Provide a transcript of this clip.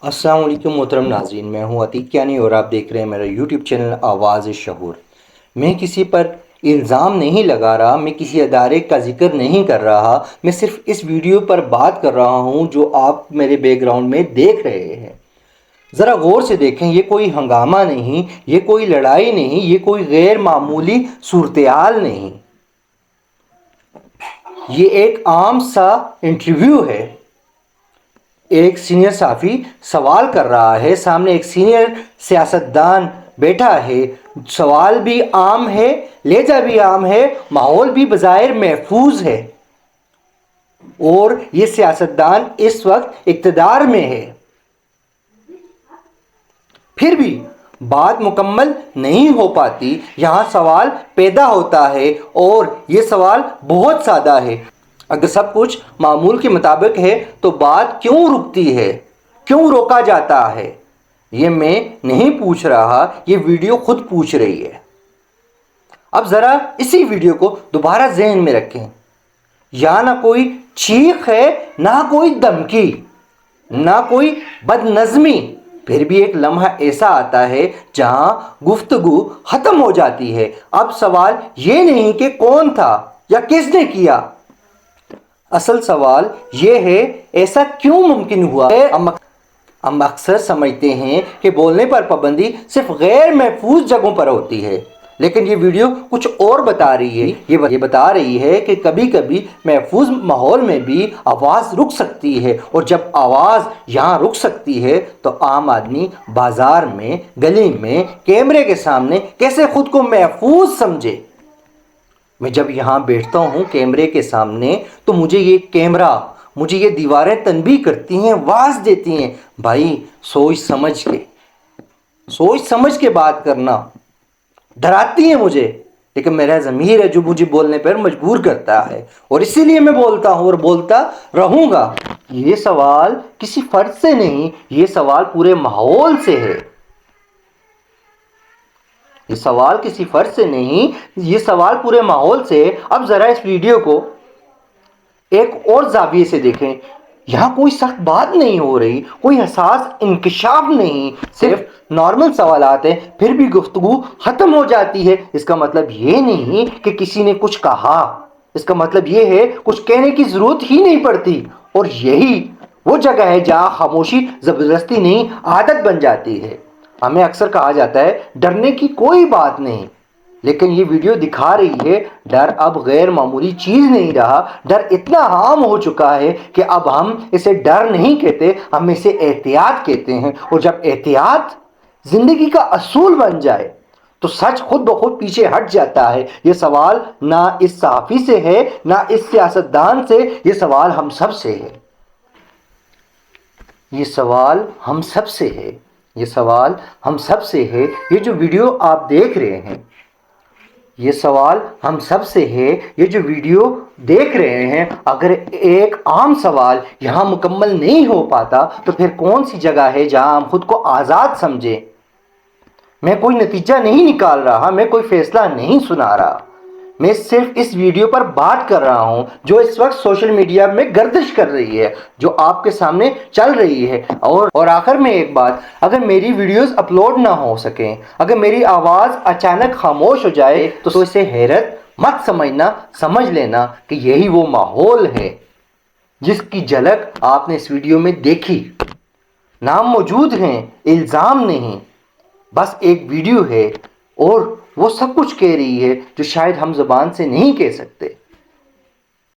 अस्सलाम वालेकुम मोहतरम नाज़रीन, मैं हूँ अतीक यानी और आप देख रहे हैं मेरा यूट्यूब चैनल आवाज़ शहूर। मैं किसी पर इल्ज़ाम नहीं लगा रहा, मैं किसी अदारे का ज़िक्र नहीं कर रहा, मैं सिर्फ़ इस वीडियो पर बात कर रहा हूँ जो आप मेरे बैकग्राउंड में देख रहे हैं। ज़रा गौर से देखें, ये कोई हंगामा नहीं, ये कोई लड़ाई नहीं, ये कोई गैर मामूली सूरत-ए-हाल नहीं, ये एक आम सा इंटरव्यू है। एक सीनियर साफ़ी सवाल कर रहा है, सामने एक सीनियर सियासतदान बैठा है। सवाल भी आम है, लहजा भी आम है, माहौल भी बज़ाहिर महफूज है और ये सियासतदान इस वक्त इक़्तिदार में है। फिर भी बात मुकम्मल नहीं हो पाती, यहाँ सवाल पैदा होता है और ये सवाल बहुत सादा है। अगर सब कुछ मामूल के मुताबिक है तो बात क्यों रुकती है, क्यों रोका जाता है? ये मैं नहीं पूछ रहा, ये वीडियो खुद पूछ रही है। अब ज़रा इसी वीडियो को दोबारा जहन में रखें। यहाँ ना कोई चीख है, ना कोई धमकी, ना कोई बदनज़मी, फिर भी एक लम्हा ऐसा आता है जहाँ गुफ्तगू ख़त्म हो जाती है। अब सवाल ये नहीं कि कौन था या किसने किया, असल सवाल ये है ऐसा क्यों मुमकिन हुआ है। हम अक्सर समझते हैं कि बोलने पर पाबंदी सिर्फ गैर महफूज जगहों पर होती है, लेकिन ये वीडियो कुछ और बता रही है। ये बता रही है कि कभी कभी महफूज माहौल में भी आवाज़ रुक सकती है, और जब आवाज़ यहाँ रुक सकती है तो आम आदमी बाज़ार में, गली में, कैमरे के सामने कैसे ख़ुद को महफूज समझे। मैं जब यहाँ बैठता हूँ कैमरे के सामने तो मुझे ये कैमरा, मुझे ये दीवारें तनबीह करती हैं, वाज देती हैं, भाई सोच समझ के बात करना, डराती हैं मुझे। लेकिन मेरा ज़मीर है जो मुझे बोलने पर मजबूर करता है, और इसीलिए मैं बोलता हूँ और बोलता रहूँगा। ये सवाल किसी फ़र्द से नहीं, ये सवाल पूरे माहौल से है। ये सवाल किसी फर्द से नहीं, ये सवाल पूरे माहौल से। अब ज़रा इस वीडियो को एक और ज़ाविये से देखें। यहाँ कोई सख्त बात नहीं हो रही, कोई हसास इंकशाफ नहीं, सिर्फ नॉर्मल सवालात हैं, फिर भी गुफ्तगू ख़त्म हो जाती है। इसका मतलब ये नहीं कि किसी ने कुछ कहा, इसका मतलब ये है कुछ कहने की ज़रूरत ही नहीं पड़ती। और यही वो जगह है जहाँ खामोशी ज़बरदस्ती नहीं, आदत बन जाती है। हमें अक्सर कहा जाता है डरने की कोई बात नहीं, लेकिन ये वीडियो दिखा रही है डर अब गैर मामूली चीज़ नहीं रहा। डर इतना आम हो चुका है कि अब हम इसे डर नहीं कहते, हम इसे एहतियात कहते हैं। और जब एहतियात ज़िंदगी का असूल बन जाए तो सच खुद ब खुद पीछे हट जाता है। ये सवाल ना इस सहाफ़ी से है, ना इस सियासतदान से, ये सवाल हम सब से है। ये सवाल हम सब से है, ये सवाल हम सब से है। ये जो वीडियो आप देख रहे हैं, ये सवाल हम सब से है। ये जो वीडियो देख रहे हैं, अगर एक आम सवाल यहाँ मुकम्मल नहीं हो पाता तो फिर कौन सी जगह है जहाँ हम खुद को आज़ाद समझें। मैं कोई नतीजा नहीं निकाल रहा, मैं कोई फ़ैसला नहीं सुना रहा, मैं सिर्फ इस वीडियो पर बात कर रहा हूं जो इस वक्त सोशल मीडिया में गर्दिश कर रही है, जो आपके सामने चल रही है। और आखिर में एक बात, अगर मेरी वीडियोस अपलोड ना हो सकें, अगर मेरी आवाज़ अचानक खामोश हो जाए तो इसे हैरत मत समझना, समझ लेना कि यही वो माहौल है जिसकी झलक आपने इस वीडियो में देखी। नाम मौजूद हैं, इल्ज़ाम नहीं, बस एक वीडियो है और वो सब कुछ कह रही है जो शायद हम ज़बान से नहीं कह सकते।